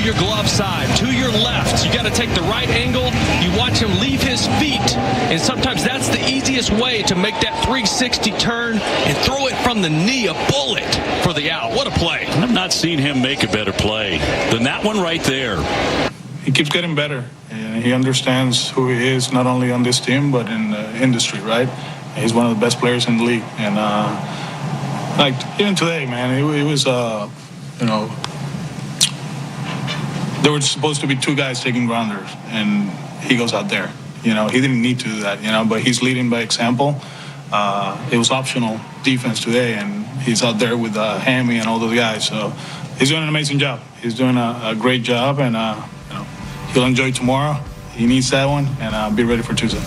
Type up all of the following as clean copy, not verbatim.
your glove side, to your left. You got to take the right angle. You watch him leave his feet, and sometimes that's the easiest way to make that 360 turn and throw it from the knee, a bullet for the out. What a play. I've not seen him make a better play than that one right there. He keeps getting better, and he understands who he is, not only on this team, but in the industry, right? He's one of the best players in the league. And, like, even today, man, it was, there were supposed to be two guys taking grounders, and he goes out there. He didn't need to do that, but he's leading by example. It was optional defense today, and he's out there with Hammy and all those guys. So he's doing an amazing job. He's doing a great job, and, he'll enjoy tomorrow. He needs that one, and be ready for Tuesday.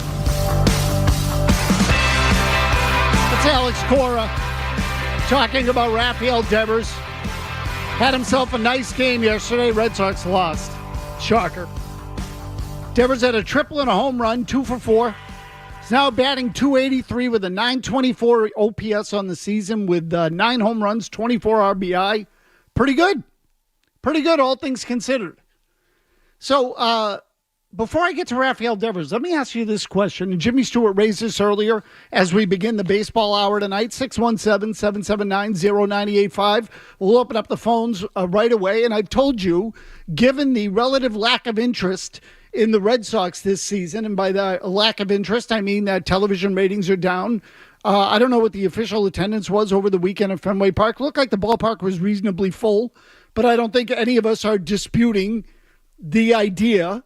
That's Alex Cora talking about Raphael Devers. Had himself a nice game yesterday. Red Sox lost. Shocker. Devers had a triple and a home run, 2 for 4. He's now batting .283 with a .924 OPS on the season with 9 home runs, 24 RBI. Pretty good. Pretty good, all things considered. So, before I get to Raphael Devers, let me ask you this question. And Jimmy Stewart raised this earlier as we begin the baseball hour tonight, 617-779-0985. We'll open up the phones right away. And I've told you, given the relative lack of interest in the Red Sox this season, and by the lack of interest, I mean that television ratings are down. I don't know what the official attendance was over the weekend at Fenway Park. Looked like the ballpark was reasonably full, but I don't think any of us are disputing the idea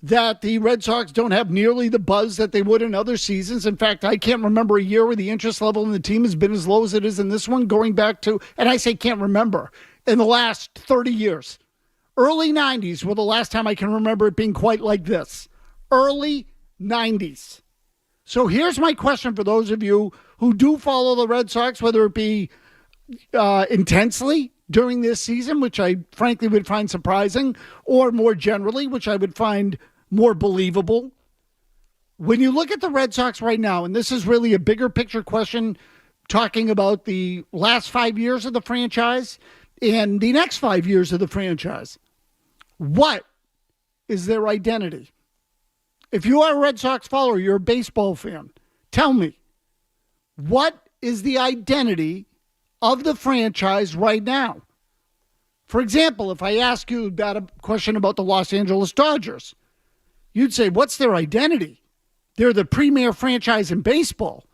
that the Red Sox don't have nearly the buzz that they would in other seasons. In fact, I can't remember a year where the interest level in the team has been as low as it is in this one, going back to, and I say can't remember, in the last 30 years. Early 90s were the last time I can remember it being quite like this. Early 90s. So here's my question for those of you who do follow the Red Sox, whether it be intensely during this season, which I frankly would find surprising, or more generally, which I would find more believable. When you look at the Red Sox right now, and this is really a bigger picture question, talking about the last 5 years of the franchise and the next 5 years of the franchise, what is their identity? If you are a Red Sox follower, you're a baseball fan, tell me, what is the identity of the franchise right now? For example, if I ask you about a question about the Los Angeles Dodgers, you'd say, what's their identity? They're the premier franchise in baseball.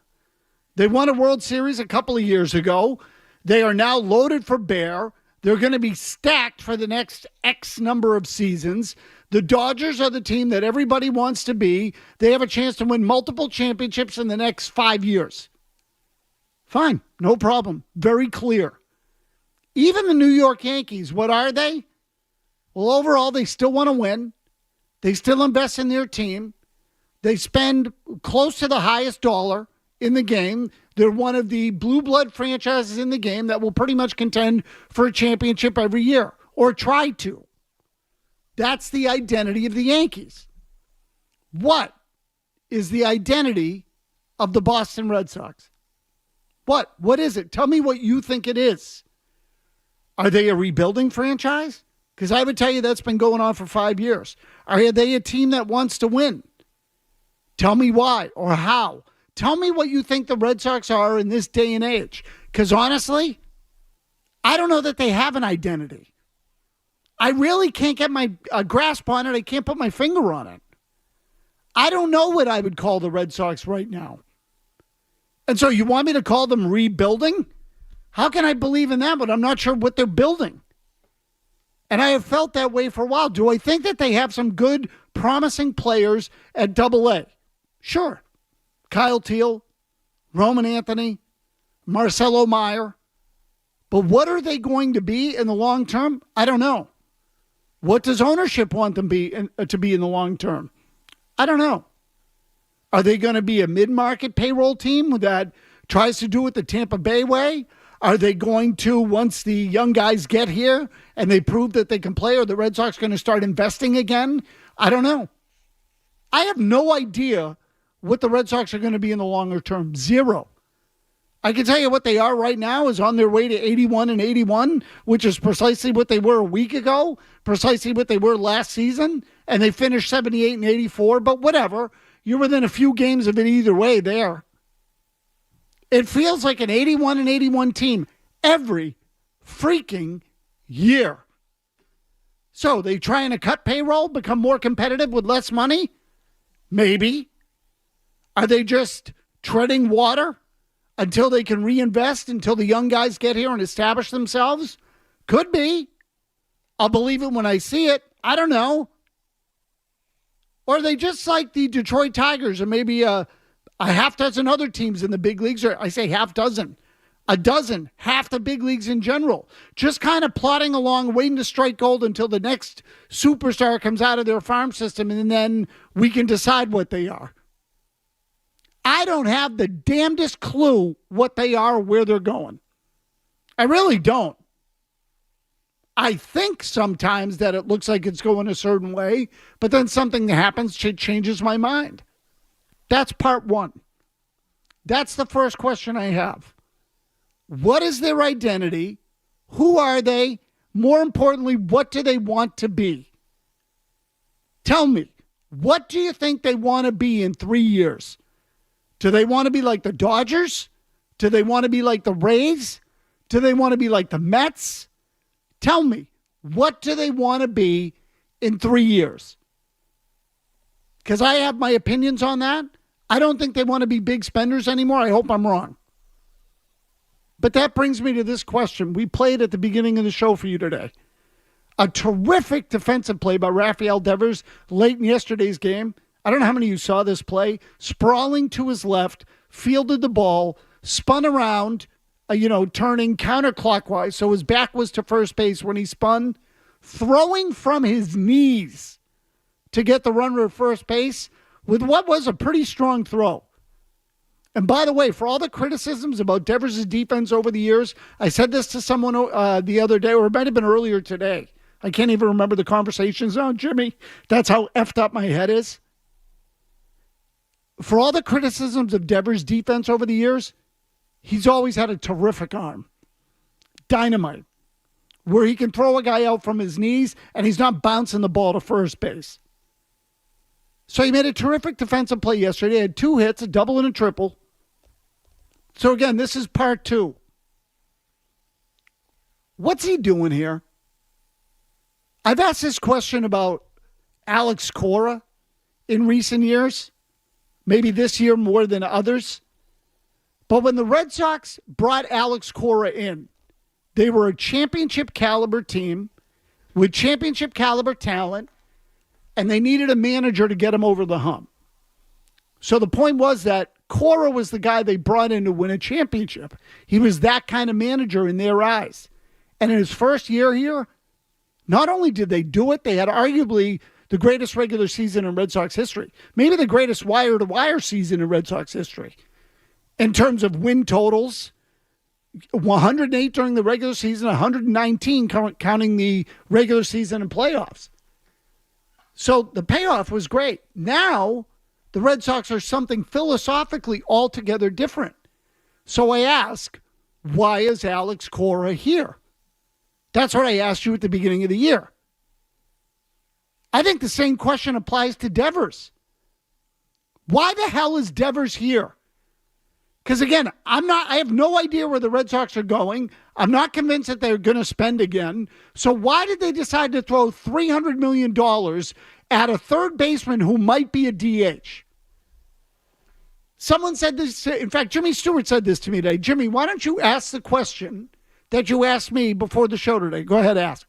They won a World Series a couple of years ago. They are now loaded for bear. They're going to be stacked for the next X number of seasons. The Dodgers are the team that everybody wants to be. They have a chance to win multiple championships in the next 5 years. Fine, no problem. Very clear. Even the New York Yankees, what are they? Well, overall, they still want to win. They still invest in their team. They spend close to the highest dollar in the game. They're one of the blue blood franchises in the game that will pretty much contend for a championship every year, or try to. That's the identity of the Yankees. What is the identity of the Boston Red Sox? What is it? Tell me what you think it is. Are they a rebuilding franchise? Because I would tell you that's been going on for 5 years. Are they a team that wants to win? Tell me why or how. Tell me what you think the Red Sox are in this day and age. Because honestly, I don't know that they have an identity. I really can't get my grasp on it. I can't put my finger on it. I don't know what I would call the Red Sox right now. And so you want me to call them rebuilding? How can I believe in that when I'm not sure what they're building? And I have felt that way for a while. Do I think that they have some good, promising players at Double-A? Sure. Kyle Teal, Roman Anthony, Marcelo Meyer. But what are they going to be in the long term? I don't know. What does ownership want them to be in the long term? I don't know. Are they going to be a mid-market payroll team that tries to do it the Tampa Bay way? Are they going to, once the young guys get here and they prove that they can play, are the Red Sox going to start investing again? I don't know. I have no idea what the Red Sox are going to be in the longer term. Zero. I can tell you what they are right now is on their way to 81-81, which is precisely what they were a week ago, precisely what they were last season, and they finished 78-84, but whatever. You're within a few games of it either way there. It feels like an 81-81 team every freaking year. So they trying to cut payroll, become more competitive with less money? Maybe. Are they just treading water until they can reinvest, until the young guys get here and establish themselves? Could be. I'll believe it when I see it. I don't know. Or are they just like the Detroit Tigers or maybe a half dozen other teams in the big leagues? Or I say half dozen. A dozen, half the big leagues in general. Just kind of plodding along, waiting to strike gold until the next superstar comes out of their farm system, and then we can decide what they are. I don't have the damnedest clue what they are or where they're going. I really don't. I think sometimes that it looks like it's going a certain way, but then something that happens changes my mind. That's part one. That's the first question I have. What is their identity? Who are they? More importantly, what do they want to be? Tell me, what do you think they want to be in 3 years? Do they want to be like the Dodgers? Do they want to be like the Rays? Do they want to be like the Mets? Tell me, what do they want to be in 3 years? Because I have my opinions on that. I don't think they want to be big spenders anymore. I hope I'm wrong. But that brings me to this question. We played at the beginning of the show for you today. A terrific defensive play by Raphael Devers late in yesterday's game. I don't know how many of you saw this play. Sprawling to his left, fielded the ball, spun around, turning counterclockwise. So his back was to first base when he spun, throwing from his knees to get the runner at first base with what was a pretty strong throw. And by the way, for all the criticisms about Devers' defense over the years, I said this to someone the other day, or it might have been earlier today. I can't even remember the conversations. Oh, Jimmy, that's how effed up my head is. For all the criticisms of Devers' defense over the years, he's always had a terrific arm. Dynamite. Where he can throw a guy out from his knees and he's not bouncing the ball to first base. So he made a terrific defensive play yesterday. He had 2 hits, a double and a triple. So again, this is part 2. What's he doing here? I've asked this question about Alex Cora in recent years. Maybe this year more than others. But when the Red Sox brought Alex Cora in, they were a championship caliber team with championship caliber talent, and they needed a manager to get him over the hump. So the point was that Cora was the guy they brought in to win a championship. He was that kind of manager in their eyes. And in his first year here, not only did they do it, they had arguably the greatest regular season in Red Sox history. Maybe the greatest wire-to-wire season in Red Sox history. In terms of win totals, 108 during the regular season, 119 counting the regular season and playoffs. So the payoff was great. Now, the Red Sox are something philosophically altogether different. So I ask, why is Alex Cora here? That's what I asked you at the beginning of the year. I think the same question applies to Devers. Why the hell is Devers here? Because again, I have no idea where the Red Sox are going. I'm not convinced that they're going to spend again. So why did they decide to throw $300 million at a third baseman who might be a DH? Someone said this, in fact, Jimmy Stewart said this to me today. Jimmy, why don't you ask the question that you asked me before the show today? Go ahead, ask.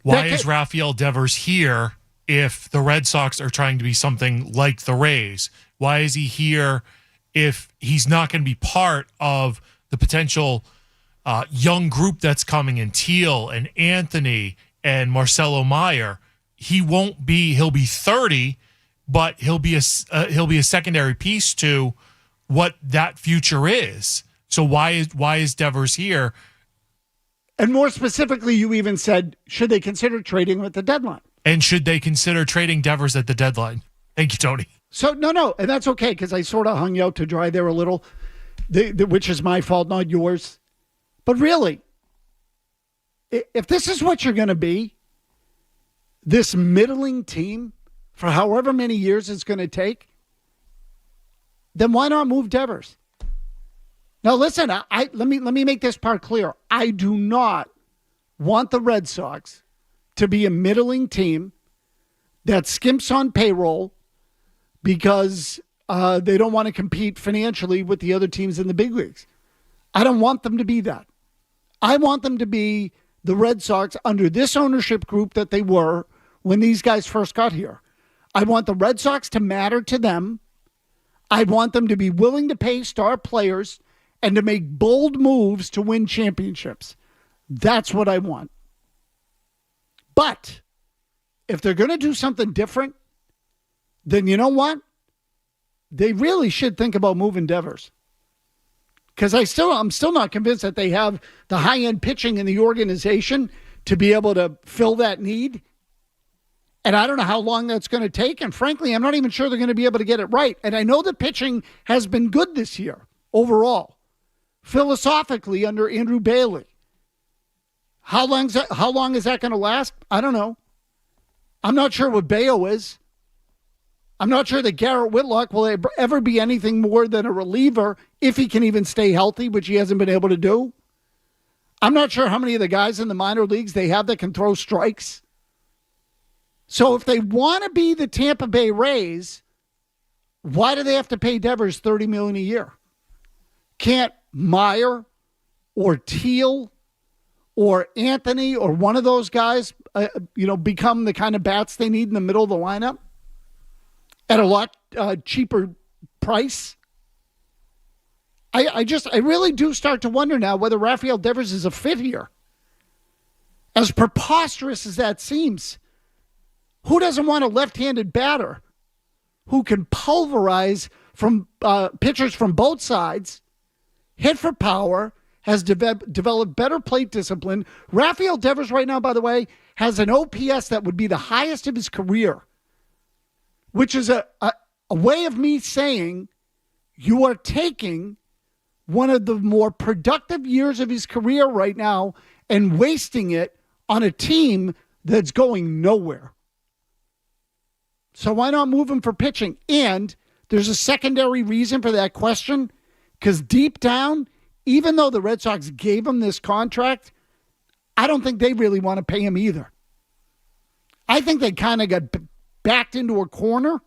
Why is Raphael Devers here if the Red Sox are trying to be something like the Rays? Why is he here if he's not going to be part of the potential young group that's coming in, Teal and Anthony and Marcelo Meyer? He'll be 30, but he'll be a secondary piece to what that future is. So why is Devers here? And more specifically, you even said, should they consider trading him at the deadline? And should they consider trading Devers at the deadline? Thank you, Tony. So, no, and that's okay, because I sort of hung you out to dry there a little. which is my fault, not yours. But really, if this is what you're going to be, this middling team for however many years it's going to take, then why not move Devers? Now, listen, let me make this part clear. I do not want the Red Sox to be a middling team that skimps on payroll because they don't want to compete financially with the other teams in the big leagues. I don't want them to be that. I want them to be the Red Sox under this ownership group that they were when these guys first got here. I want the Red Sox to matter to them. I want them to be willing to pay star players and to make bold moves to win championships. That's what I want. But if they're going to do something different, then you know what? They really should think about moving Devers. Because I'm still not convinced that they have the high-end pitching in the organization to be able to fill that need. And I don't know how long that's going to take. And frankly, I'm not even sure they're going to be able to get it right. And I know the pitching has been good this year overall, philosophically under Andrew Bailey. How long is that going to last? I don't know. I'm not sure what Bayo is. I'm not sure that Garrett Whitlock will ever be anything more than a reliever if he can even stay healthy, which he hasn't been able to do. I'm not sure how many of the guys in the minor leagues they have that can throw strikes. So if they want to be the Tampa Bay Rays, why do they have to pay Devers $30 million a year? Can't Meyer or Teal or Anthony or one of those guys, become the kind of bats they need in the middle of the lineup at a lot cheaper price? I really do start to wonder now whether Raphael Devers is a fit here. As preposterous as that seems, who doesn't want a left-handed batter who can pulverize from pitchers from both sides, hit for power, has developed better plate discipline? Raphael Devers right now, by the way, has an OPS that would be the highest of his career, which is a way of me saying you are taking one of the more productive years of his career right now and wasting it on a team that's going nowhere. So why not move him for pitching? And there's a secondary reason for that question, because deep down, even though the Red Sox gave him this contract, I don't think they really want to pay him either. I think they kind of got backed into a corner,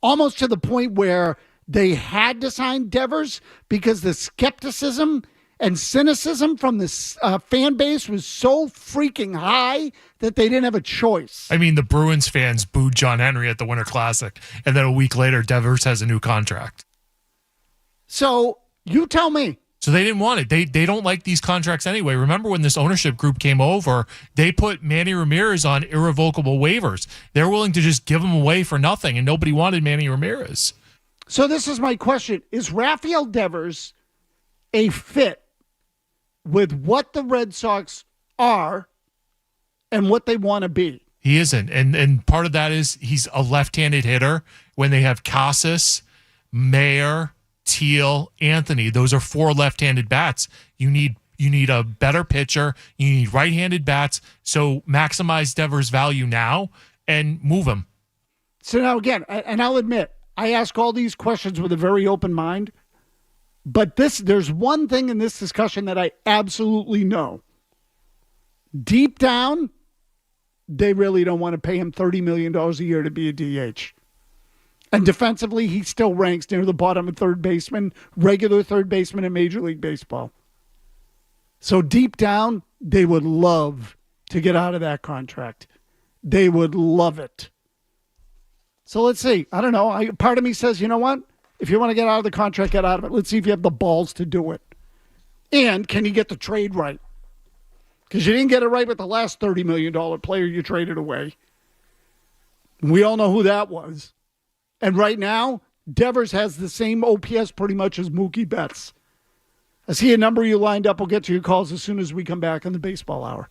almost to the point where they had to sign Devers because the skepticism and cynicism from this fan base was so freaking high that they didn't have a choice. I mean, the Bruins fans booed John Henry at the Winter Classic, and then a week later, Devers has a new contract. So you tell me. So they didn't want it. They don't like these contracts anyway. Remember when this ownership group came over, they put Manny Ramirez on irrevocable waivers. They're willing to just give him away for nothing, and nobody wanted Manny Ramirez. So this is my question. Is Raphael Devers a fit with what the Red Sox are and what they want to be? He isn't. And part of that is he's a left-handed hitter. When they have Casas, Mayer, Teal, Anthony, those are four left-handed bats. You need a better pitcher. You need right-handed bats. So maximize Devers' value now and move him. So now again, and I'll admit, I ask all these questions with a very open mind, but there's one thing in this discussion that I absolutely know. Deep down, they really don't want to pay him $30 million a year to be a DH. And defensively, he still ranks near the bottom of third baseman, regular third baseman in Major League Baseball. So deep down, they would love to get out of that contract. They would love it. So let's see. I don't know. Part of me says, you know what? If you want to get out of the contract, get out of it. Let's see if you have the balls to do it. And can you get the trade right? Because you didn't get it right with the last $30 million player you traded away. We all know who that was. And right now, Devers has the same OPS pretty much as Mookie Betts. I see a number you lined up. We'll get to your calls as soon as we come back on the Baseball Hour.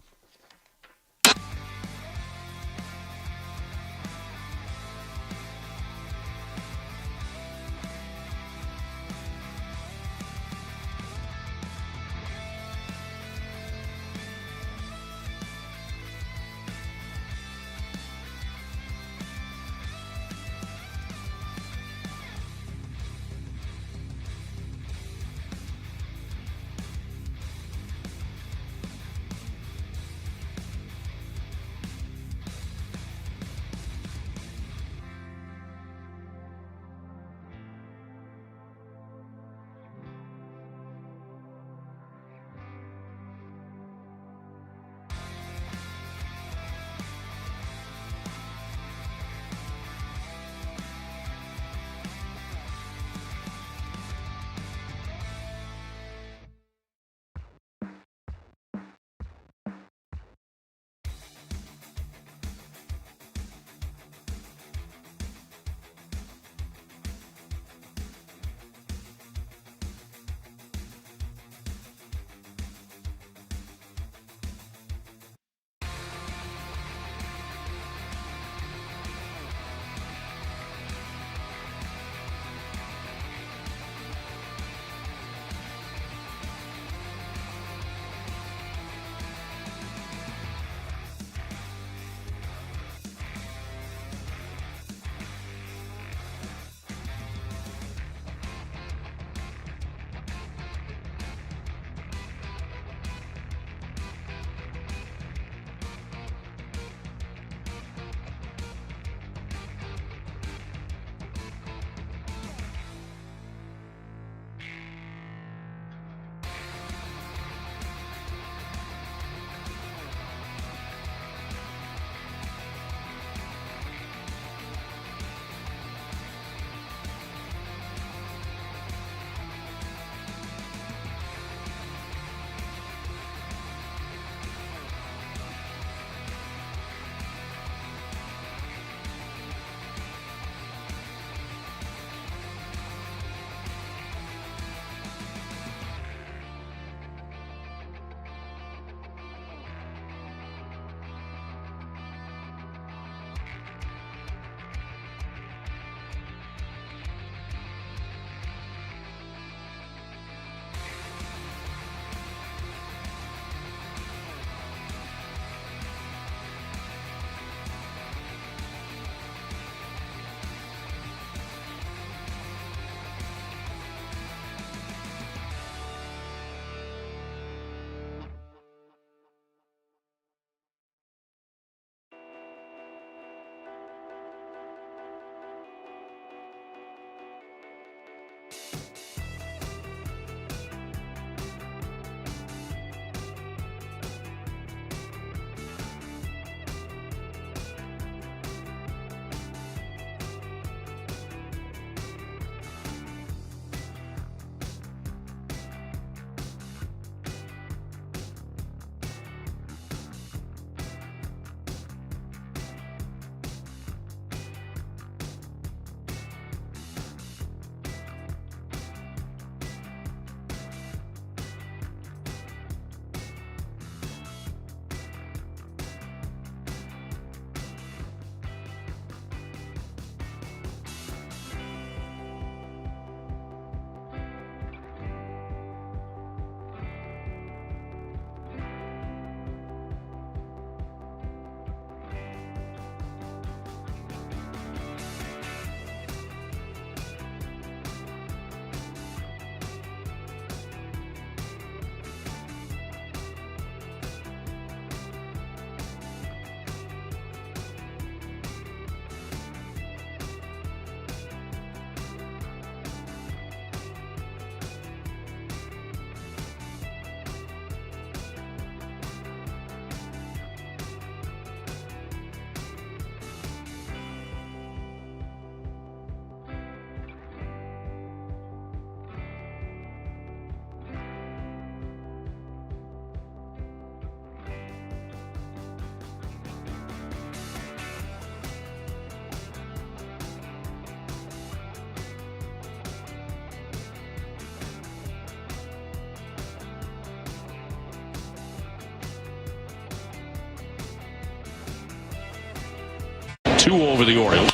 2 over the Orioles.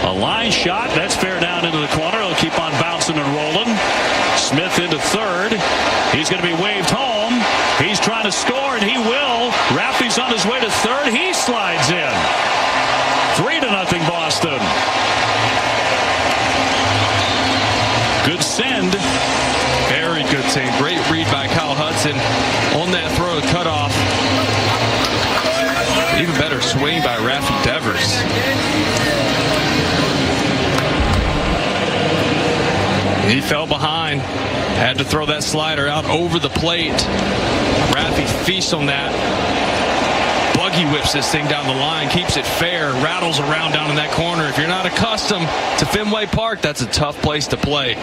A line shot. That's fair down into the corner. He'll keep on bouncing and rolling. Smith into third. He's going to be waved home. He's trying to score, and he will. Raffy's on his way to third. He slides in. 3-0 Boston. Good send. Very good save. Great read by Kyle Hudson on that throw cut off. Even better swing by Raphael Devers. He fell behind. Had to throw that slider out over the plate. Raffy feasts on that. Buggy whips this thing down the line, keeps it fair, rattles around down in that corner. If you're not accustomed to Fenway Park, that's a tough place to play.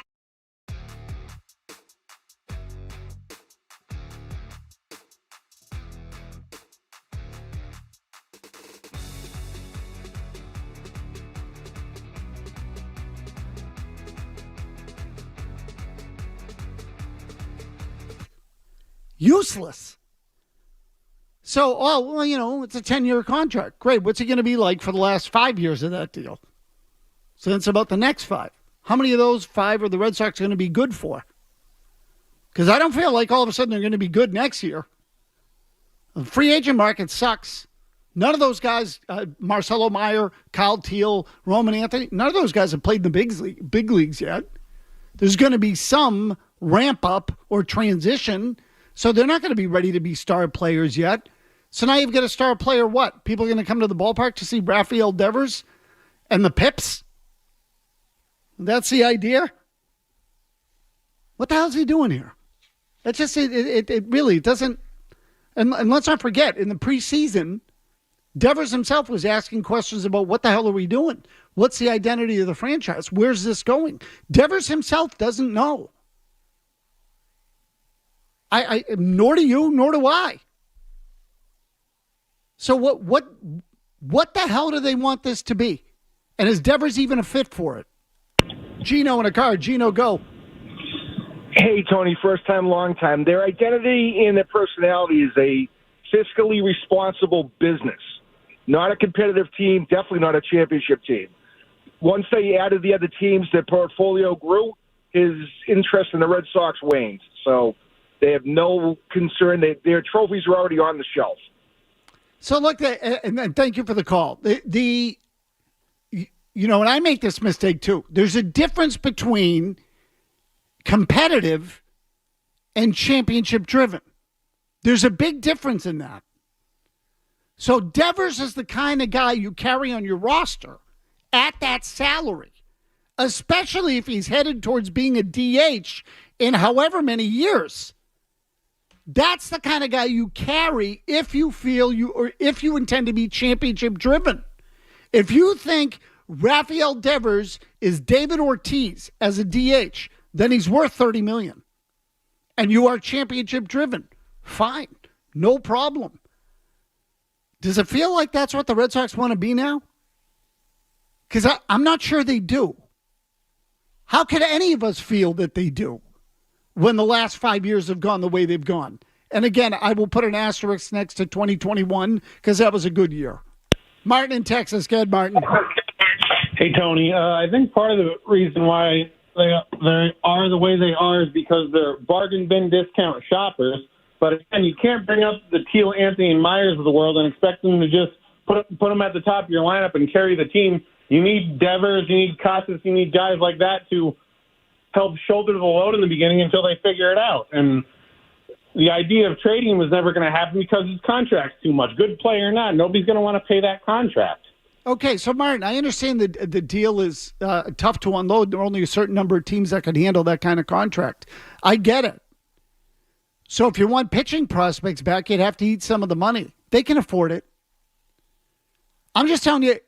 Useless. So, it's a 10-year contract. Great. What's it going to be like for the last 5 years of that deal? So it's about the next 5. How many of those 5 are the Red Sox going to be good for? Because I don't feel like all of a sudden they're going to be good next year. The free agent market sucks. None of those guys, Marcelo Meyer, Kyle Teal, Roman Anthony, none of those guys have played in the big leagues yet. There's going to be some ramp up or transition, so they're not going to be ready to be star players yet. So now you've got a star player, what? People are going to come to the ballpark to see Raphael Devers and the Pips? That's the idea? What the hell is he doing here? It just, it really doesn't, and let's not forget, in the preseason, Devers himself was asking questions about what the hell are we doing? What's the identity of the franchise? Where's this going? Devers himself doesn't know. I nor do you, nor do I. So what the hell do they want this to be? And is Devers even a fit for it? Gino in a car. Gino, go. Hey, Tony, first time, long time. Their identity and their personality is a fiscally responsible business. Not a competitive team, definitely not a championship team. Once they added the other teams, their portfolio grew, his interest in the Red Sox waned. So they have no concern. Their trophies are already on the shelf. So look, and thank you for the call. And I make this mistake too. There's a difference between competitive and championship driven. There's a big difference in that. So Devers is the kind of guy you carry on your roster at that salary, especially if he's headed towards being a DH in however many years. That's the kind of guy you carry if you feel if you intend to be championship driven. If you think Raphael Devers is David Ortiz as a DH, then he's worth $30 million. And you are championship driven. Fine. No problem. Does it feel like that's what the Red Sox want to be now? Because I'm not sure they do. How could any of us feel that they do when the last 5 years have gone the way they've gone? And again, I will put an asterisk next to 2021 because that was a good year. Martin in Texas. Go ahead, Martin. Hey, Tony. I think part of the reason why they are the way they are is because they're bargain bin discount shoppers. But again, you can't bring up the Teal, Anthony, and Myers of the world and expect them to just put them at the top of your lineup and carry the team. You need Devers, you need Casas, you need guys like that to help shoulder the load in the beginning until they figure it out. And the idea of trading was never going to happen because his contract's too much. Good player or not, nobody's going to want to pay that contract. Okay, so Martin, I understand that the deal is tough to unload. There are only a certain number of teams that can handle that kind of contract. I get it. So if you want pitching prospects back, you'd have to eat some of the money. They can afford it. I'm just telling you,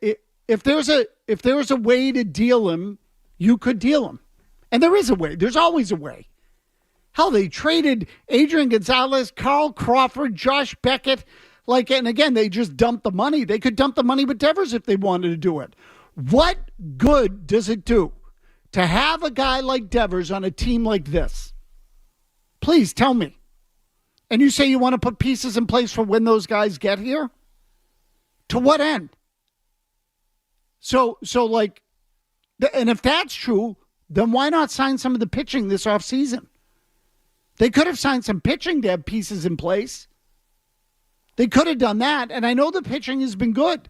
if there was a way to deal him, you could deal him. And there is a way. There's always a way. Hell, they traded Adrian Gonzalez, Carl Crawford, Josh Beckett. And again, they just dumped the money. They could dump the money with Devers if they wanted to do it. What good does it do to have a guy like Devers on a team like this? Please tell me. And you say you want to put pieces in place for when those guys get here? To what end? So like, and if that's true, then why not sign some of the pitching this offseason? They could have signed some pitching to have pieces in place. They could have done that, and I know the pitching has been good.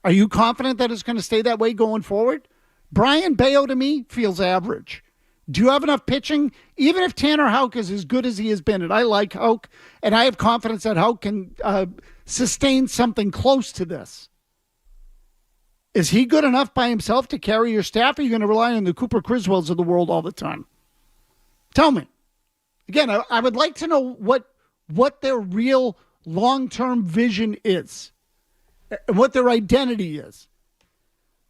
Are you confident that it's going to stay that way going forward? Brian Bayo, to me, feels average. Do you have enough pitching? Even if Tanner Houck is as good as he has been, and I like Houck, and I have confidence that Houck can sustain something close to this. Is he good enough by himself to carry your staff, or are you going to rely on the Cooper Criswells of the world all the time? Tell me. Again, I would like to know what their real long-term vision is and what their identity is.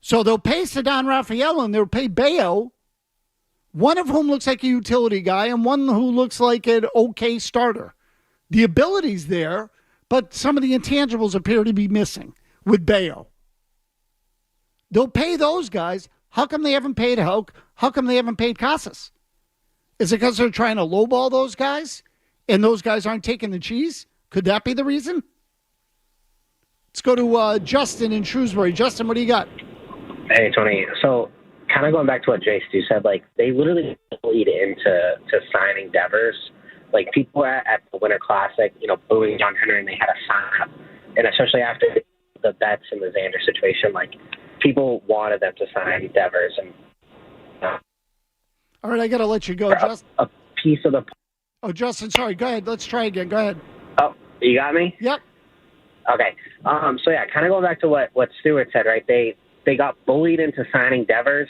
So they'll pay Ceddanne Raphael and they'll pay Bayo, one of whom looks like a utility guy and one who looks like an okay starter. The ability's there, but some of the intangibles appear to be missing with Bayo. They'll pay those guys. How come they haven't paid Houck? How come they haven't paid Casas? Is it because they're trying to lowball those guys and those guys aren't taking the cheese? Could that be the reason? Let's go to Justin in Shrewsbury. Justin, what do you got? Hey, Tony. So kind of going back to what Jay Stu said, like they literally lead into signing Devers. Like people at the Winter Classic, booing John Henry, and they had a sign up. And especially after the Betts and the Xander situation, like people wanted them to sign Devers. And all right, I got to let you go, Justin. A piece of the... Oh, Justin, sorry. Go ahead. Let's try again. Go ahead. Oh, you got me? Yep. Okay. So, yeah, kind of going back to what Stewart said, right? They got bullied into signing Devers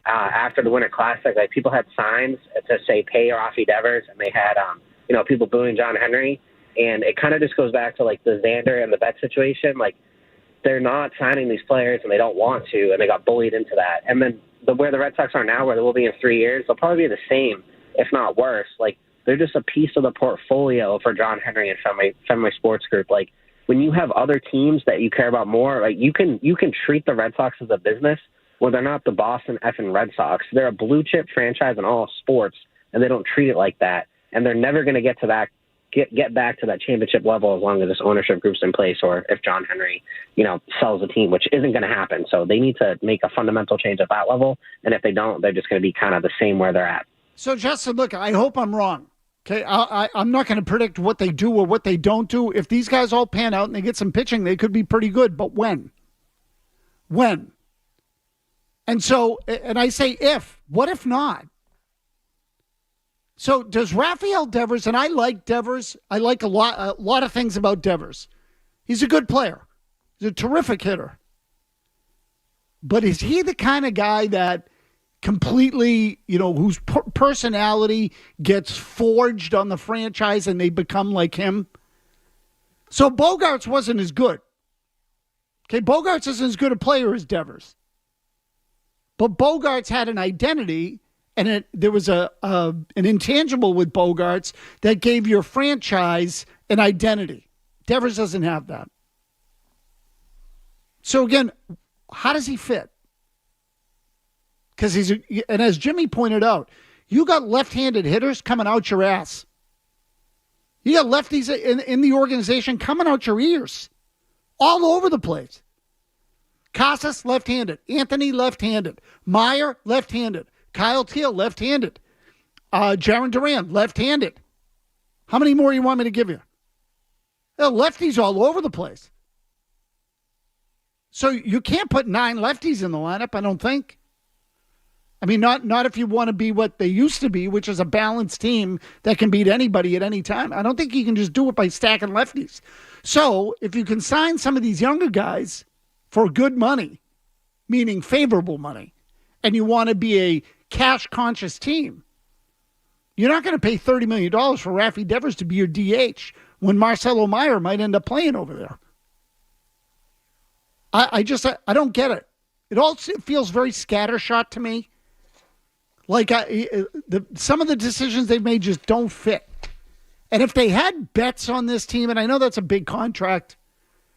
after the Winter Classic. Like, people had signs to say, pay Rafael Devers, and they had, people booing John Henry. And it kind of just goes back to, like, the Xander and the Betts situation. Like, they're not signing these players, and they don't want to, and they got bullied into that. And then where the Red Sox are now, where they will be in 3 years, they'll probably be the same, if not worse. Like, they're just a piece of the portfolio for John Henry and Fenway Sports Group. Like, when you have other teams that you care about more, like you can treat the Red Sox as a business where they're not the Boston effing Red Sox. They're a blue chip franchise in all sports, and they don't treat it like that. And they're never going to get back to that championship level as long as this ownership group's in place, or if John Henry, sells the team, which isn't going to happen. So they need to make a fundamental change at that level. And if they don't, they're just going to be kind of the same where they're at. So Justin, look, I hope I'm wrong. Okay, I'm not going to predict what they do or what they don't do. If these guys all pan out and they get some pitching, they could be pretty good. But when? And so, and I say if. What if not? So does Raphael Devers, and I like Devers. I like a lot of things about Devers. He's a good player. He's a terrific hitter. But is he the kind of guy that completely, whose personality gets forged on the franchise and they become like him? So Bogaerts wasn't as good. Okay, Bogaerts isn't as good a player as Devers. But Bogaerts had an identity, and there was an intangible with Bogaerts that gave your franchise an identity. Devers doesn't have that. So again, how does he fit? Because and as Jimmy pointed out, you got left-handed hitters coming out your ass. You got lefties in the organization coming out your ears, all over the place. Casas, left-handed. Anthony, left-handed. Meyer, left-handed. Kyle Teal, left-handed. Jaron Duran, left-handed. How many more you want me to give you? Lefties all over the place. So you can't put 9 lefties in the lineup, I don't think. I mean, not if you want to be what they used to be, which is a balanced team that can beat anybody at any time. I don't think you can just do it by stacking lefties. So if you can sign some of these younger guys for good money, meaning favorable money, and you want to be a cash-conscious team, you're not going to pay $30 million for Rafael Devers to be your DH when Marcelo Meyer might end up playing over there. I don't get it. It all feels very scattershot to me. Like some of the decisions they've made just don't fit. And if they had Betts on this team, and I know that's a big contract,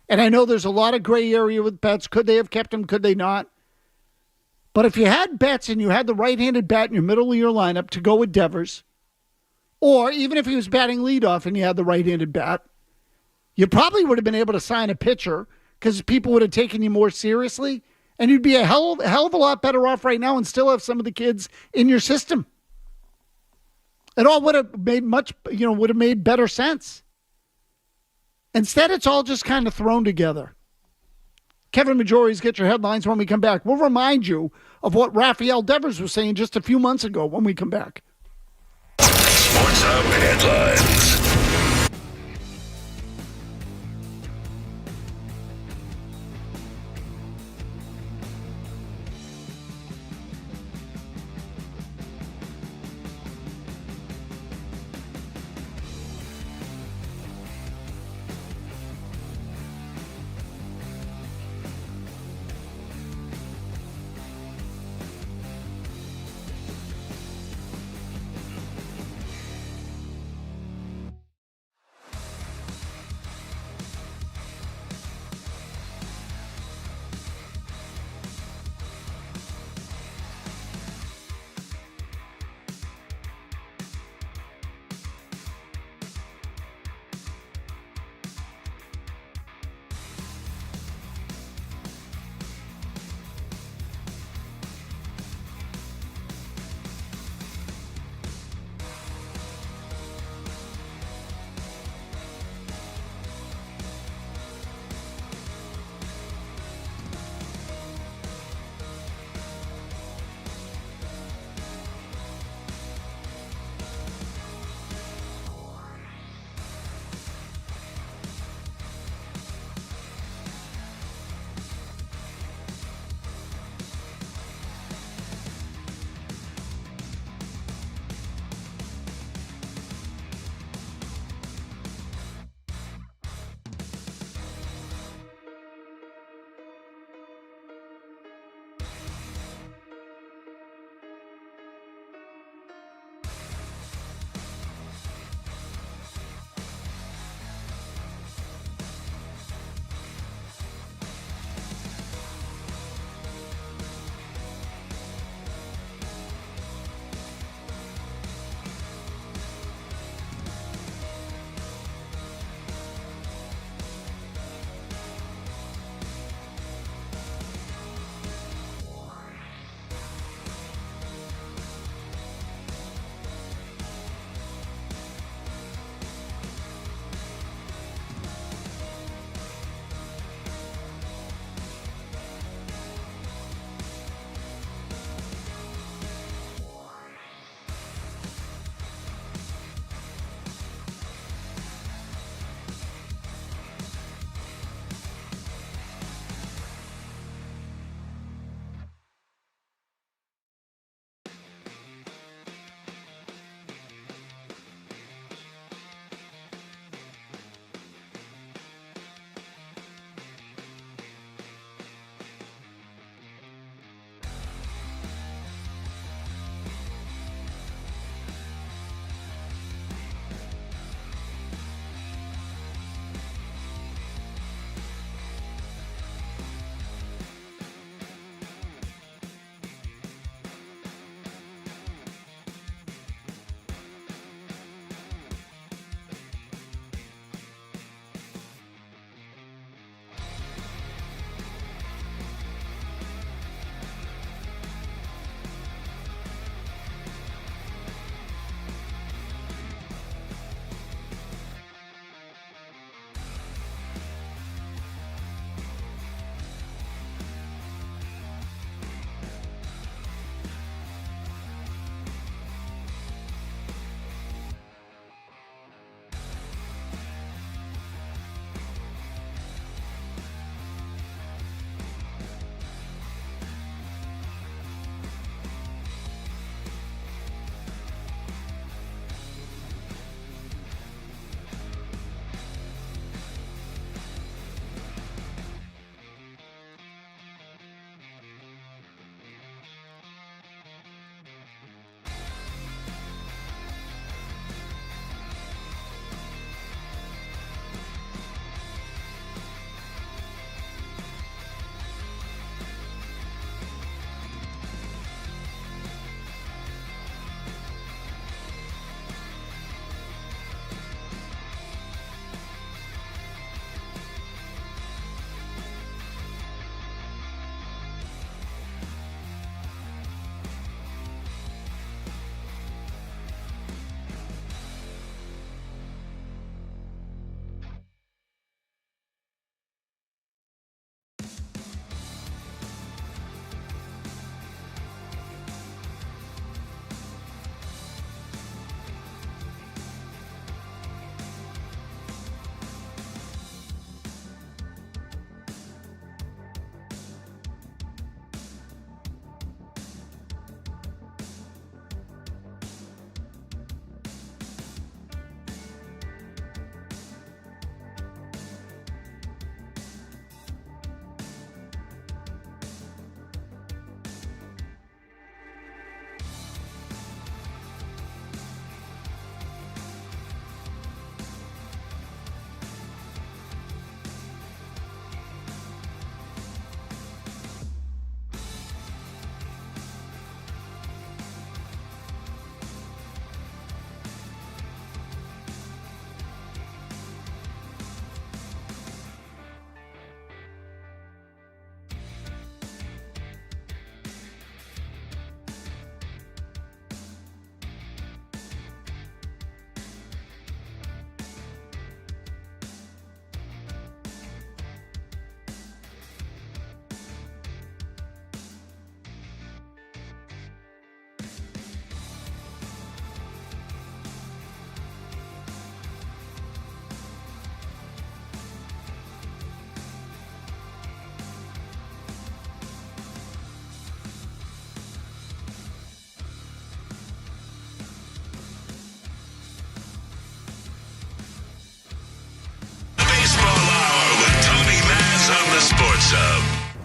and I know there's a lot of gray area with Betts. Could they have kept him? Could they not? But if you had Betts and you had the right-handed bat in your middle of your lineup to go with Devers, or even if he was batting leadoff and you had the right-handed bat, you probably would have been able to sign a pitcher because people would have taken you more seriously, And you'd be a hell of a lot better off right now and still have some of the kids in your system. It all would have made better sense. Instead, it's all just kind of thrown together. Kevin Majori's Get Your Headlines when we come back. We'll remind you of what Raphael Devers was saying just a few months ago when we come back. Sports Hub Headlines.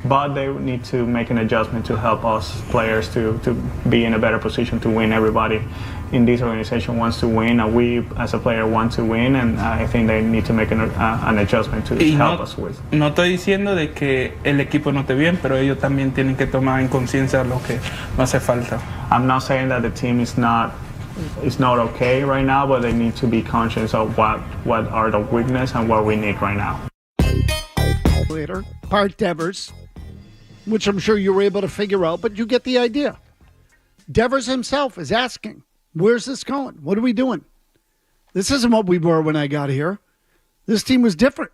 but they need to make an adjustment to help us players to be in a better position to win. Everybody in this organization wants to win, and we as a player want to win, and I think they need to make an adjustment to help us with. No estoy diciendo de que el equipo no esté bien, pero ellos también tienen que tomar en conciencia lo que no hace falta. I'm not saying that the team is not okay right now, but they need to be conscious of what are the weaknesses and what we need right now. Later, Bart Devers, which I'm sure you were able to figure out, but you get the idea. Devers himself is asking, where's this going? What are we doing? This isn't what we were when I got here. This team was different.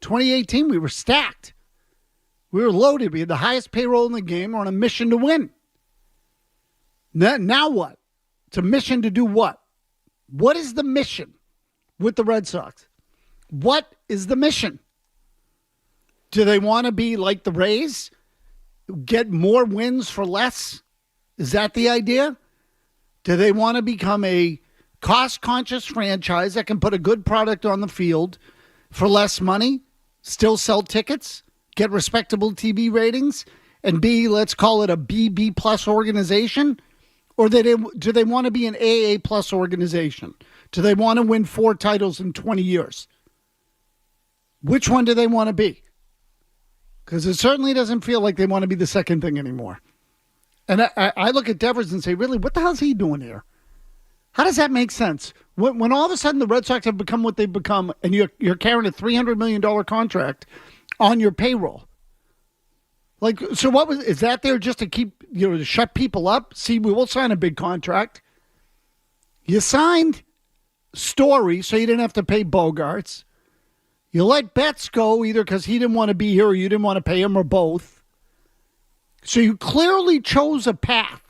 2018, we were stacked. We were loaded. We had the highest payroll in the game. We're on a mission to win. Now what? It's a mission to do what? What is the mission with the Red Sox? What is the mission? Do they want to be like the Rays? Get more wins for less? Is that the idea? Do they want to become a cost-conscious franchise that can put a good product on the field for less money, still sell tickets, get respectable TV ratings, and be, let's call it a BB plus organization? Or do they want to be an AA plus organization? Do they want to win 4 titles in 20 years? Which one do they want to be? Because it certainly doesn't feel like they want to be the second thing anymore. And I look at Devers and say, really, what the hell's he doing here? How does that make sense? When all of a sudden the Red Sox have become what they've become, and you're carrying a $300 million contract on your payroll. Like, so is that there just to keep, to shut people up? See, we will sign a big contract. You signed Story so you didn't have to pay Bogarts. You let Betts go either because he didn't want to be here or you didn't want to pay him or both. So you clearly chose a path.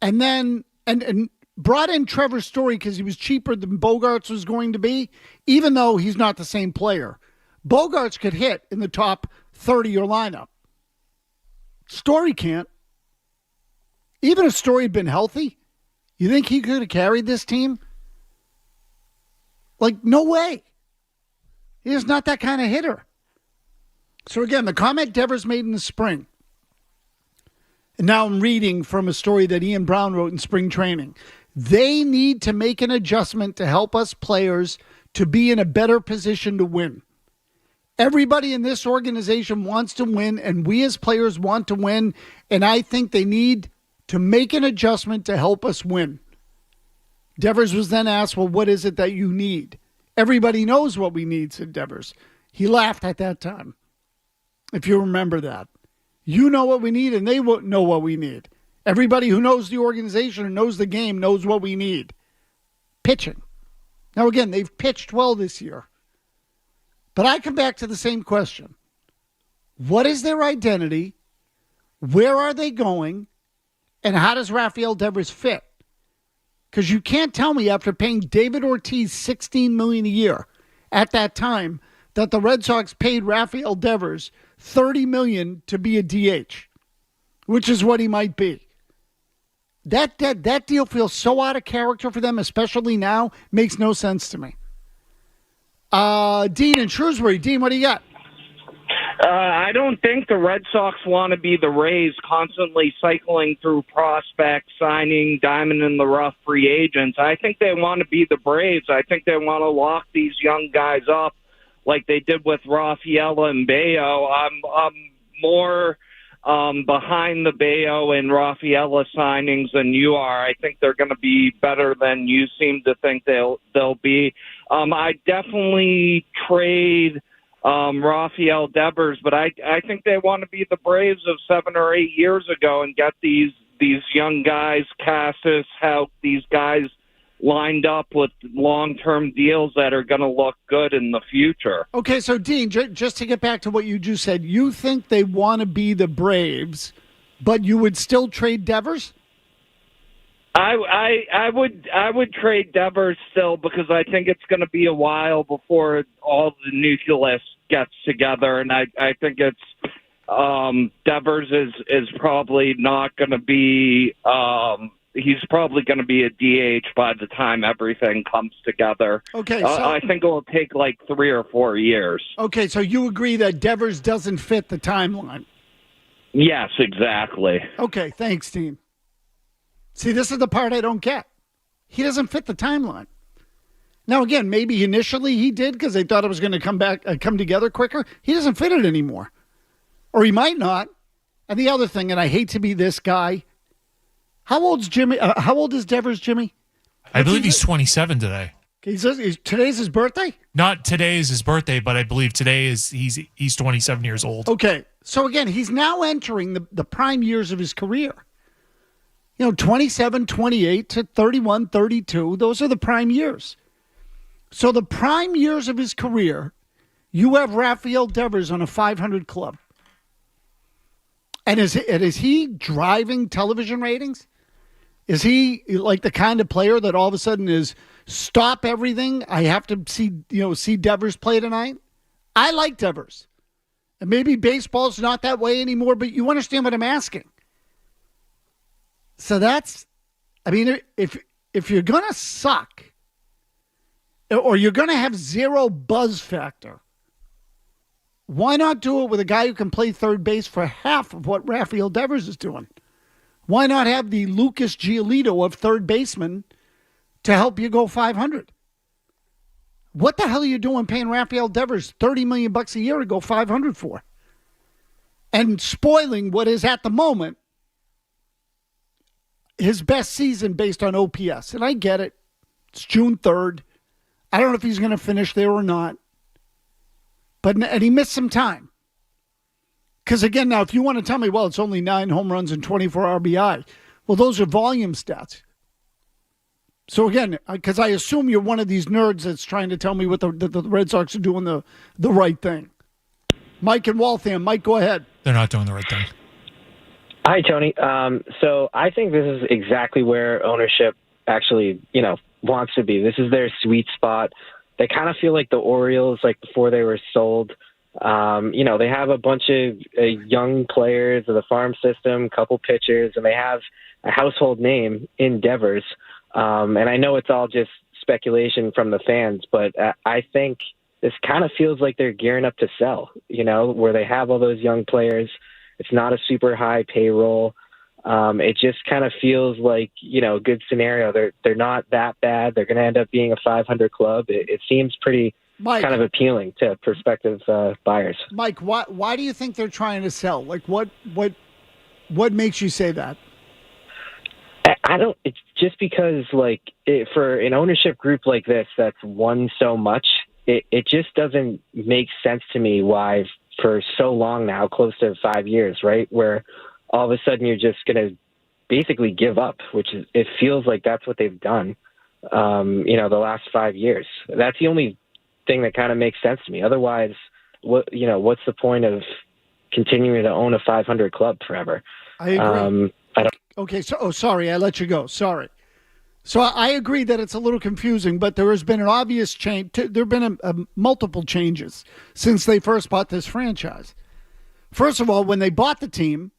And then, and brought in Trevor Story because he was cheaper than Bogarts was going to be, even though he's not the same player. Bogarts could hit in the top 30 your lineup. Story can't. Even if Story had been healthy, you think he could have carried this team? Like, no way. He's not that kind of hitter. So again, the comment Devers made in the spring, and now I'm reading from a story that Ian Brown wrote in spring training. They need to make an adjustment to help us players to be in a better position to win. Everybody in this organization wants to win, and we as players want to win, and I think they need to make an adjustment to help us win. Devers was then asked, well, what is it that you need? Everybody knows what we need, said Devers. He laughed at that time, if you remember that. You know what we need, and they know what we need. Everybody who knows the organization and knows the game knows what we need. Pitching. Now, again, they've pitched well this year. But I come back to the same question. What is their identity? Where are they going? And how does Raphael Devers fit? Because you can't tell me after paying David Ortiz $16 million a year at that time that the Red Sox paid Raphael Devers $30 million to be a DH, which is what he might be. That deal feels so out of character for them, especially now, makes no sense to me. Dean in Shrewsbury. Dean, what do you got? I don't think the Red Sox want to be the Rays, constantly cycling through prospects, signing diamond in the rough free agents. I think they want to be the Braves. I think they want to lock these young guys up like they did with Rafael and Bayo. I'm more behind the Bayo and Rafaela signings than you are. I think they're going to be better than you seem to think they'll be. I definitely trade Raphael Devers, but I think they want to be the Braves of 7 or 8 years ago and get these young guys, Cassis, how these guys lined up with long-term deals that are going to look good in the future. Okay, so Dean, just to get back to what you just said, you think they want to be the Braves, but you would still trade Devers? I would trade Devers still because I think it's going to be a while before all the nucleus gets together, and I think it's Devers is probably not going to be he's probably going to be a DH by the time everything comes together. Okay, so I think it will take like 3 or 4 years. Okay, so you agree that Devers doesn't fit the timeline? Yes, exactly. Okay, thanks, team. See, this is the part I don't get. He doesn't fit the timeline. Now, again, maybe initially he did because they thought it was going to come together quicker. He doesn't fit it anymore. Or he might not. And the other thing, and I hate to be this guy, how old's Jimmy? How old is Devers, Jimmy? I believe he's 27 today. Today's his birthday? Not today is his birthday, but I believe today is he's 27 years old. Okay. So again, he's now entering the prime years of his career. 27, 28 to 31, 32, those are the prime years. So the prime years of his career, you have Raphael Devers on a 500 club. And is he driving television ratings? Is he like the kind of player that all of a sudden is stop everything? I have to see Devers play tonight. I like Devers. And maybe baseball's not that way anymore, but you understand what I'm asking. So if you're going to suck or you're going to have zero buzz factor, why not do it with a guy who can play third base for half of what Raphael Devers is doing? Why not have the Lucas Giolito of third baseman to help you go 500? What the hell are you doing paying Raphael Devers $30 million a year to go 500 for? And spoiling what is at the moment his best season based on OPS. And I get it. It's June 3rd. I don't know if he's going to finish there or not. And he missed some time. Because again, now, if you want to tell me, well, it's only 9 home runs and 24 RBI. Well, those are volume stats. So again, because I assume you're one of these nerds that's trying to tell me what the Red Sox are doing the right thing. Mike and Waltham. Mike, go ahead. They're not doing the right thing. Hi, Tony. So I think this is exactly where ownership actually, wants to be. This is their sweet spot. They kind of feel like the Orioles, like before they were sold. They have a bunch of young players of the farm system, couple pitchers, and they have a household name in Devers. And I know it's all just speculation from the fans, but I think this kind of feels like they're gearing up to sell, where they have all those young players. It's not a super high payroll. It just kind of feels like, a good scenario. They're not that bad. They're going to end up being a 500 club. It seems pretty kind of appealing to prospective buyers. Mike, why do you think they're trying to sell? Like what makes you say that? I don't. It's just because, for an ownership group like this that's won so much, it just doesn't make sense to me why for so long now, close to 5 years, right, where all of a sudden you're just going to basically give up, it feels like that's what they've done, the last 5 years. That's the only thing that kind of makes sense to me. Otherwise, what's the point of continuing to own a 500 club forever? I agree. Okay, so sorry, I let you go. Sorry. So I agree that it's a little confusing, but there has been an obvious change. There have been multiple changes since they first bought this franchise. First of all, when they bought the team,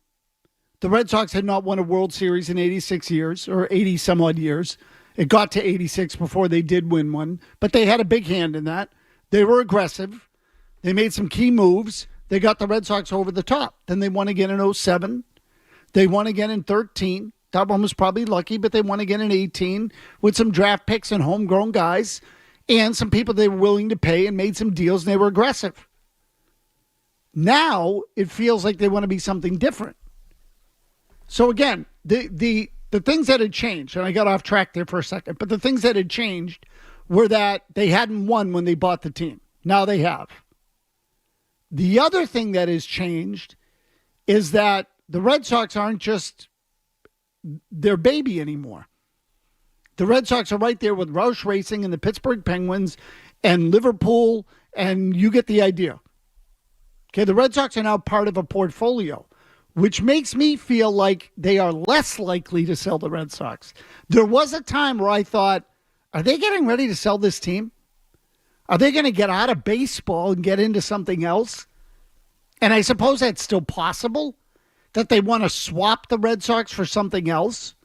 the Red Sox had not won a World Series in 86 years or 80 some odd years. It got to 86 before they did win one, but they had a big hand in that. They were aggressive. They made some key moves. They got the Red Sox over the top. Then they won again in 07. They won again in 13. That one was probably lucky, but they won again in 18 with some draft picks and homegrown guys and some people they were willing to pay and made some deals, and they were aggressive. Now it feels like they want to be something different. So again, the things that had changed, and I got off track there for a second, but the things that had changed were that they hadn't won when they bought the team. Now they have. The other thing that has changed is that the Red Sox aren't just their baby anymore. The Red Sox are right there with Roush Racing and the Pittsburgh Penguins and Liverpool, and you get the idea. Okay, the Red Sox are now part of a portfolio, which makes me feel like they are less likely to sell the Red Sox. There was a time where I thought, are they getting ready to sell this team? Are they going to get out of baseball and get into something else? And I suppose that's still possible, that they want to swap the Red Sox for something else.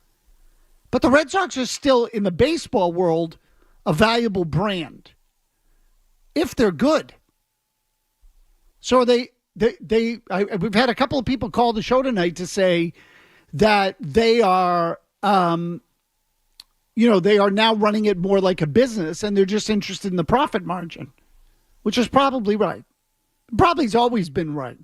But the Red Sox are still, in the baseball world, a valuable brand. If they're good. So we've had a couple of people call the show tonight to say that they are, they are now running it more like a business and they're just interested in the profit margin, which is probably right. Probably's always been right.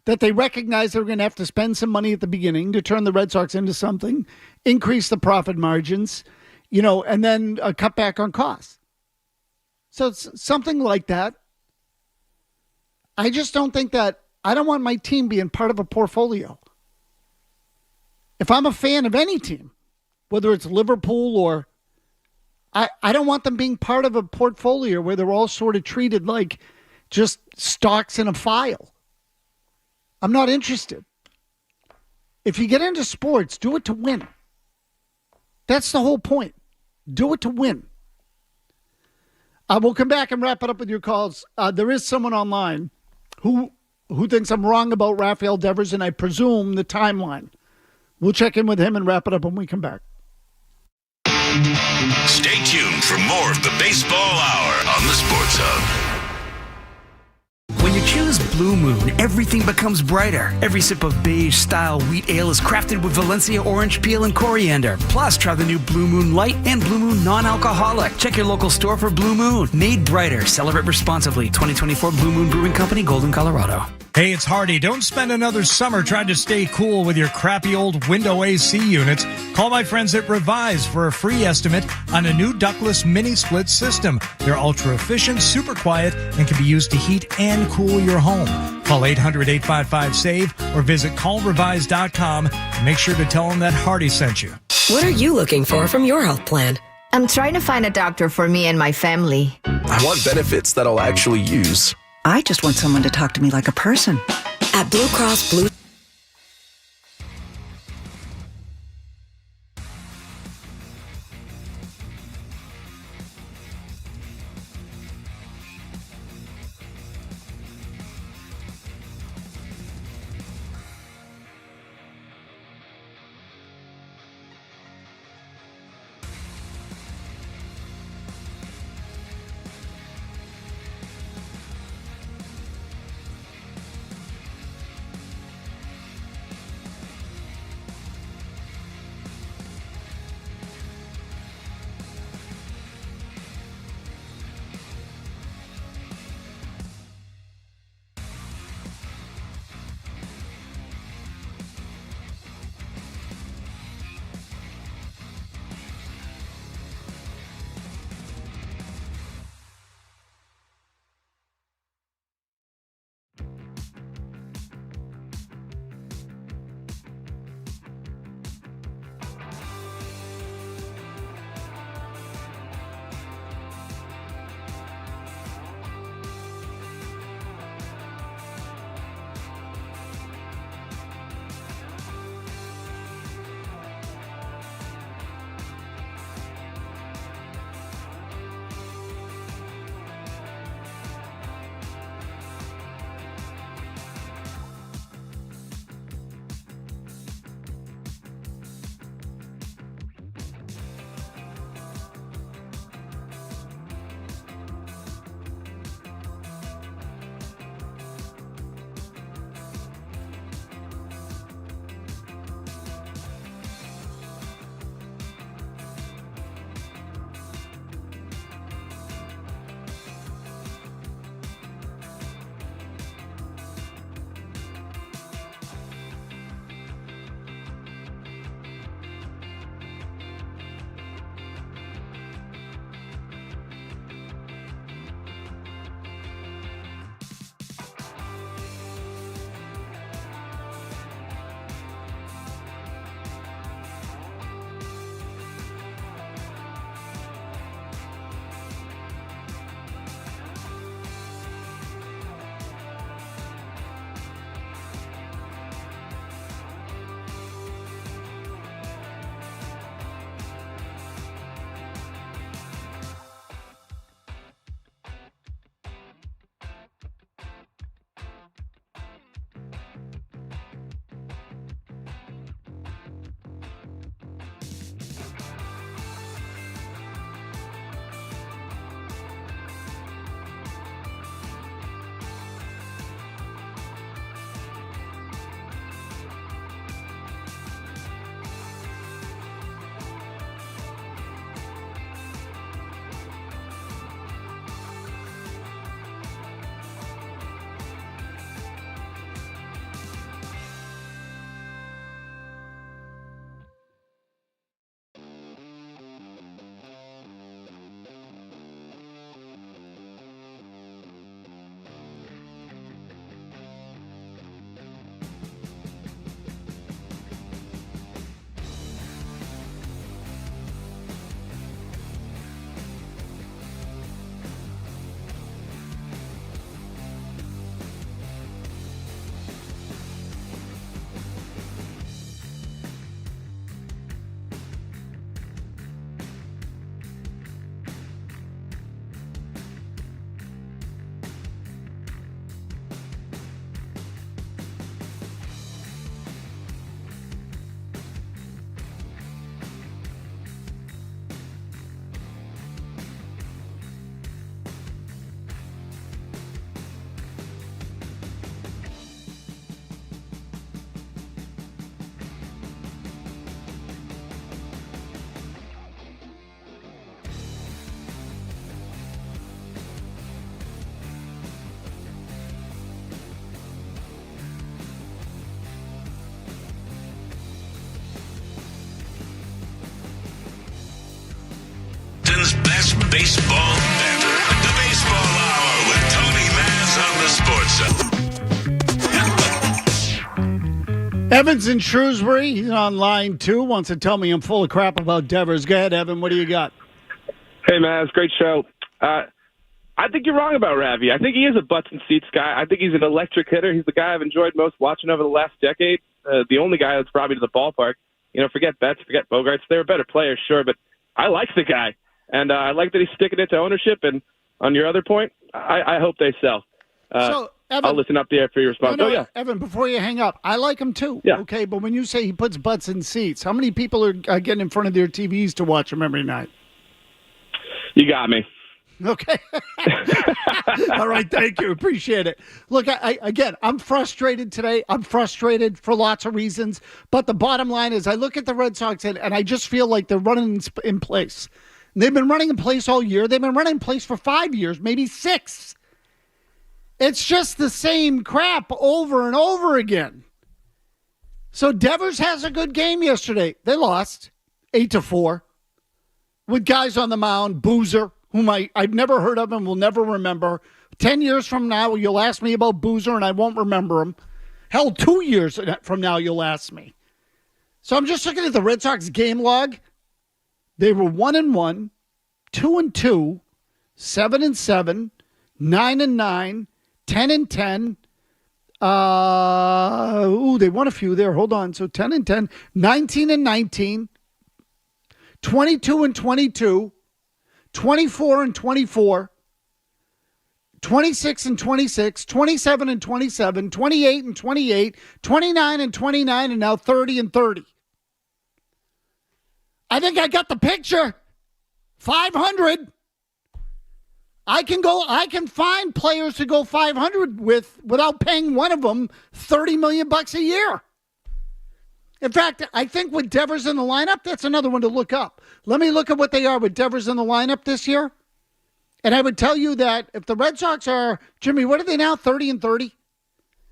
That they recognize they're going to have to spend some money at the beginning to turn the Red Sox into something, increase the profit margins, and then cut back on costs. So it's something like that. I just don't think that, I don't want my team being part of a portfolio. If I'm a fan of any team, whether it's Liverpool or, I don't want them being part of a portfolio where they're all sort of treated like just stocks in a file. I'm not interested. If you get into sports, do it to win. That's the whole point. Do it to win. We'll come back and wrap it up with your calls. There is someone online who thinks I'm wrong about Raphael Devers, and I presume the timeline. We'll check in with him and wrap it up when we come back. Stay tuned for more of the Baseball Hour on the Sports Hub. When you choose Blue Moon, everything becomes brighter. Every sip of beige-style wheat ale is crafted with Valencia orange peel and coriander. Plus, try the new Blue Moon Light and Blue Moon Non-Alcoholic. Check your local store for Blue Moon. Made brighter. Celebrate responsibly. 2024 Blue Moon Brewing Company, Golden, Colorado. Hey, it's Hardy. Don't spend another summer trying to stay cool with your crappy old window AC units. Call my friends at Revise for a free estimate on a new ductless mini split system. They're ultra efficient, super quiet, and can be used to heat and cool your home. Call 800-855-SAVE or visit callrevise.com and make sure to tell them that Hardy sent you. What are you looking for from your health plan? I'm trying to find a doctor for me and my family. I want benefits that I'll actually use. I just want someone to talk to me like a person. At Blue Cross Blue baseball banter. The Baseball Hour with Tony Maz on the Sports Zone. Evan's in Shrewsbury. He's on line 2. Wants to tell me I'm full of crap about Devers. Go ahead, Evan. What do you got? Hey, Maz. Great show. I think you're wrong about Ravi. I think he is a butts and seats guy. I think he's an electric hitter. He's the guy I've enjoyed most watching over the last decade. The only guy that's brought me to the ballpark. Forget Betts, forget Bogarts. They were better players, sure, but I like the guy. And I like that he's sticking it to ownership. And on your other point, I hope they sell. So, Evan, I'll listen up there for your response. No, yeah. Evan, before you hang up, I like him too. Yeah. Okay, but when you say he puts butts in seats, how many people are getting in front of their TVs to watch him every night? You got me. Okay. All right. Thank you. Appreciate it. Look, I'm frustrated today. I'm frustrated for lots of reasons. But the bottom line is I look at the Red Sox and I just feel like they're running in place. They've been running in place all year. They've been running in place for 5 years, maybe 6. It's just the same crap over and over again. So Devers has a good game yesterday. They lost 8-4 with guys on the mound, Boozer, whom I've never heard of and will never remember. 10 years from now, you'll ask me about Boozer and I won't remember him. Hell, 2 years from now, you'll ask me. So I'm just looking at the Red Sox game log. They were 1-1, 2-2, 7-7, 9-9, 10-10. They won a few there. Hold on. So 10-10, 19-19, 22-22. 24-24, 26-26, 27-27, 28-28, 29-29, and now 30-30. I think I got the picture. 500. I can find players to go 500 without paying one of them $30 million a year. In fact, I think with Devers in the lineup, that's another one to look up. Let me look at what they are with Devers in the lineup this year. And I would tell you that if the Red Sox are, Jimmy, what are they now, 30-30?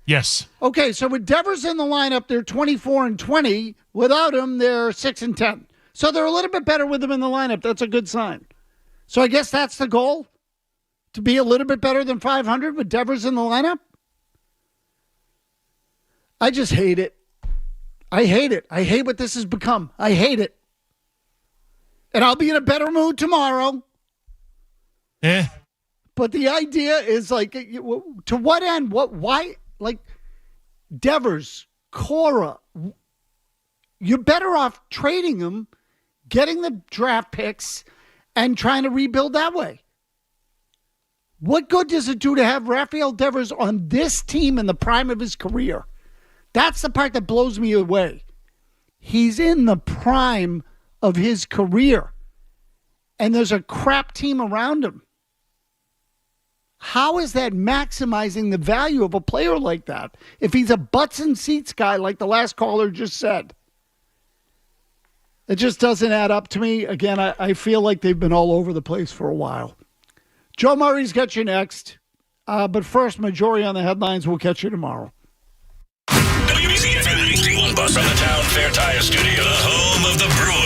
Yes. Okay, so with Devers in the lineup, they're 24-20. Without him, they're 6-10. So they're a little bit better with him in the lineup. That's a good sign. So I guess that's the goal, to be a little bit better than 500 with Devers in the lineup. I just hate it. I hate it. I hate what this has become. I hate it. And I'll be in a better mood tomorrow. But the idea is like, to what end? Why? Like, Devers, Cora, you're better off trading them, getting the draft picks, and trying to rebuild that way. What good does it do to have Raphael Devers on this team in the prime of his career? That's the part that blows me away. He's in the prime of his career, and there's a crap team around him. How is that maximizing the value of a player like that if he's a butts and seats guy like the last caller just said? It just doesn't add up to me. Again, I feel like they've been all over the place for a while. Joe Murray's got you next. But first, majority on the headlines. We'll catch you tomorrow. WBCFM HD1 bus from the Town Fair Tire Studio, the home of the Brewers.